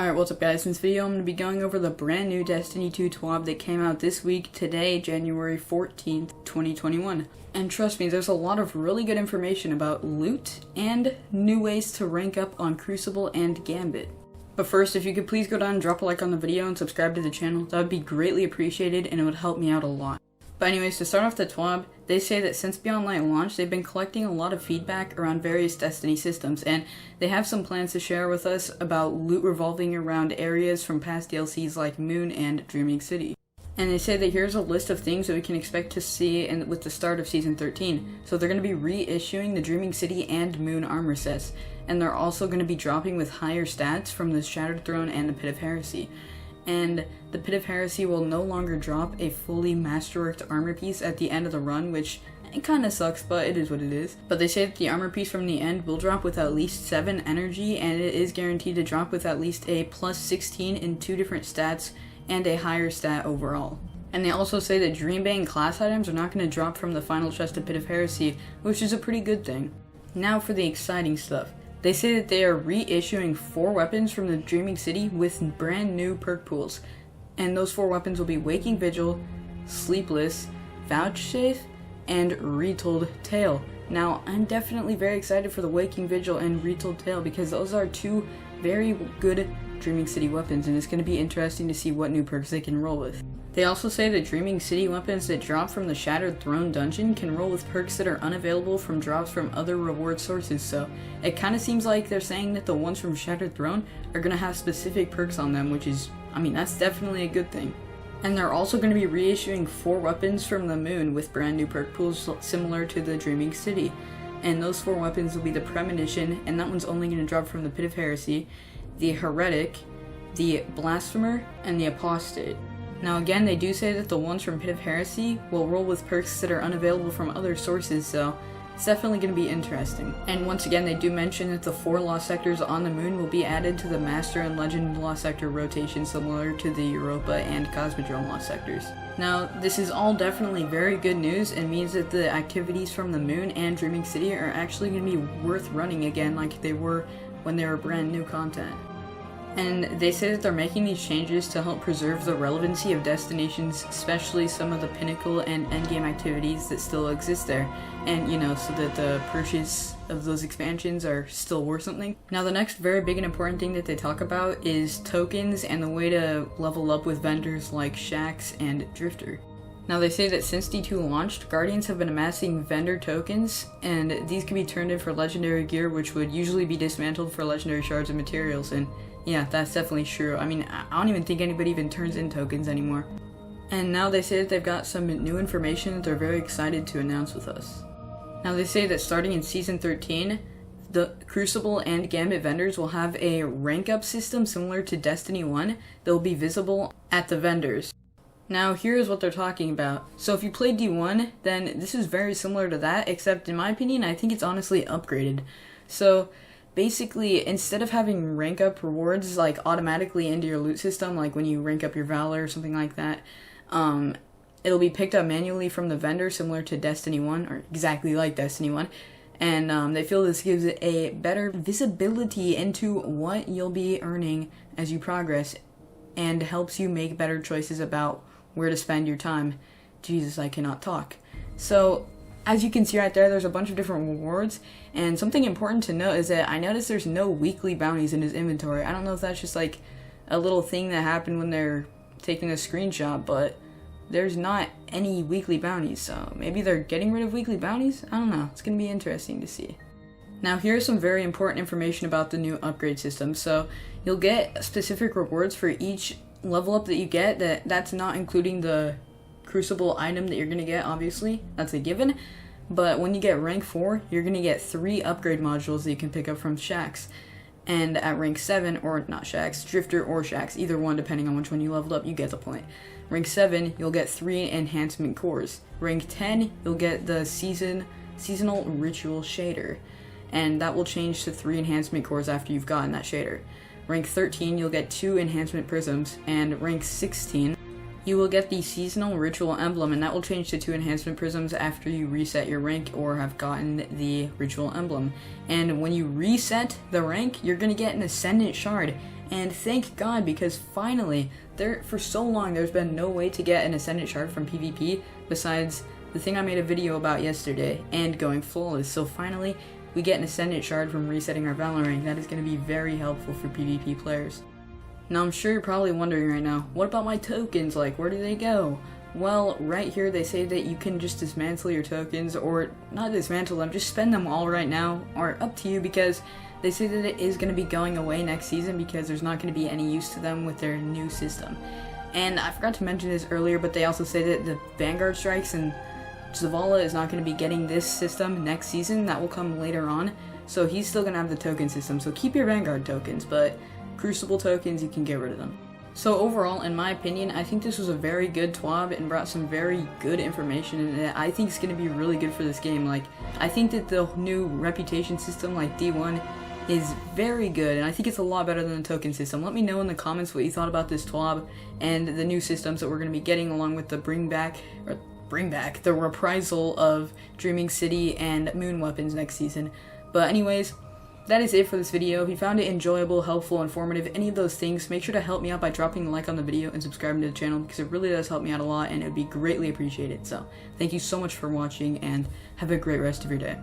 Alright, what's up guys? In this video I'm going to be going over the brand new Destiny 2 TWAB that came out this week, today, January 14th, 2021. And trust me, there's a lot of really good information about loot and new ways to rank up on Crucible and Gambit. But first, if you could please go down and drop a like on the video and subscribe to the channel, that would be greatly appreciated and it would help me out a lot. But anyways, to start off the TWAB, they say that since Beyond Light launched, they've been collecting a lot of feedback around various Destiny systems, and they have some plans to share with us about loot revolving around areas from past DLCs like Moon and Dreaming City. And they say that here's a list of things that we can expect to see with the start of Season 13. So they're going to be reissuing the Dreaming City and Moon armor sets, and they're also going to be dropping with higher stats from the Shattered Throne and the Pit of Heresy. And the Pit of Heresy will no longer drop a fully masterworked armor piece at the end of the run, which it kinda sucks, but it is what it is. But they say that the armor piece from the end will drop with at least 7 energy, and it is guaranteed to drop with at least a plus 16 in 2 different stats and a higher stat overall. And they also say that Dreambane class items are not going to drop from the final chest of Pit of Heresy, which is a pretty good thing. Now for the exciting stuff. They say that they are reissuing 4 weapons from the Dreaming City with brand new perk pools. And those 4 weapons will be Waking Vigil, Sleepless, Vouchsafe, and Retold Tale. Now, I'm definitely very excited for the Waking Vigil and Retold Tale because those are 2 very good Dreaming City weapons, and it's going to be interesting to see what new perks they can roll with. They also say that Dreaming City weapons that drop from the Shattered Throne dungeon can roll with perks that are unavailable from drops from other reward sources, so it kind of seems like they're saying that the ones from Shattered Throne are going to have specific perks on them, which is, that's definitely a good thing. And they're also going to be reissuing 4 weapons from the Moon with brand new perk pools similar to the Dreaming City. And those 4 weapons will be the Premonition, and that one's only going to drop from the Pit of Heresy, the Heretic, the Blasphemer, and the Apostate. Now again, they do say that the ones from Pit of Heresy will roll with perks that are unavailable from other sources, so it's definitely going to be interesting. And once again, they do mention that the 4 lost sectors on the Moon will be added to the Master and Legend lost sector rotation, similar to the Europa and Cosmodrome lost sectors. Now, this is all definitely very good news and means that the activities from the Moon and Dreaming City are actually going to be worth running again like they were when they were brand new content. And they say that they're making these changes to help preserve the relevancy of destinations, especially some of the pinnacle and endgame activities that still exist there, and so that the purchase of those expansions are still worth something. Now the next very big and important thing that they talk about is tokens and the way to level up with vendors like Shax and Drifter. Now they say that since D2 launched, Guardians have been amassing vendor tokens, and these can be turned in for legendary gear, which would usually be dismantled for legendary shards and materials, and yeah, that's definitely true. I don't even think anybody even turns in tokens anymore. And now they say that they've got some new information that they're very excited to announce with us. Now they say that starting in Season 13, the Crucible and Gambit vendors will have a rank up system similar to Destiny 1 that will be visible at the vendors. Now here's what they're talking about. So if you played D1, then this is very similar to that, except in my opinion, I think it's honestly upgraded. So basically, instead of having rank up rewards like automatically into your loot system, like when you rank up your Valor or something like that, it'll be picked up manually from the vendor, similar to Destiny 1, or exactly like Destiny 1. And they feel this gives it a better visibility into what you'll be earning as you progress, and helps you make better choices about where to spend your time. Jesus, I cannot talk. So, as you can see right there, there's a bunch of different rewards, and something important to note is that I noticed there's no weekly bounties in his inventory. I don't know if that's just like a little thing that happened when they're taking a screenshot, but there's not any weekly bounties, so maybe they're getting rid of weekly bounties? I don't know, it's going to be interesting to see. Now here's some very important information about the new upgrade system. So you'll get specific rewards for each level up that you get, that's not including the Crucible item that you're going to get, obviously, that's a given. But when you get rank 4, you're going to get 3 upgrade modules that you can pick up from Shax. And at rank 7, or not Shax, Drifter or Shax, either one depending on which one you leveled up, you get the point. Rank 7, you'll get 3 enhancement cores. Rank 10, you'll get the seasonal ritual shader, and that will change to 3 enhancement cores after you've gotten that shader. Rank 13, you'll get 2 enhancement prisms, and rank 16, you will get the seasonal ritual emblem, and that will change to 2 enhancement prisms after you reset your rank or have gotten the ritual emblem. And when you reset the rank, you're going to get an ascendant shard, And thank God, because finally, for so long there's been no way to get an Ascendant Shard from PvP besides the thing I made a video about yesterday and going flawless. So finally, we get an Ascendant Shard from resetting our Valor rank. That is going to be very helpful for PvP players. Now I'm sure you're probably wondering right now, what about my tokens? Like, where do they go? Well, right here they say that you can just dismantle your tokens, or not dismantle them, just spend them all right now, or up to you, because they say that it is going to be going away next season because there's not going to be any use to them with their new system. And I forgot to mention this earlier, but they also say that the Vanguard Strikes and Zavala is not going to be getting this system next season. That will come later on, so he's still going to have the token system. So keep your Vanguard tokens, but Crucible tokens, you can get rid of them. So overall, in my opinion, I think this was a very good TWAB and brought some very good information in it. I think it's going to be really good for this game. Like, I think that the new reputation system, like D1, is very good, and I think it's a lot better than the token system. Let me know in the comments what you thought about this TWAB and the new systems that we're going to be getting, along with the bring back the reprisal of Dreaming City and Moon weapons next season. But anyways, that is it for this video. If you found it enjoyable, helpful, informative, any of those things, make sure to help me out by dropping a like on the video and subscribing to the channel, because it really does help me out a lot and it would be greatly appreciated. So thank you so much for watching and have a great rest of your day.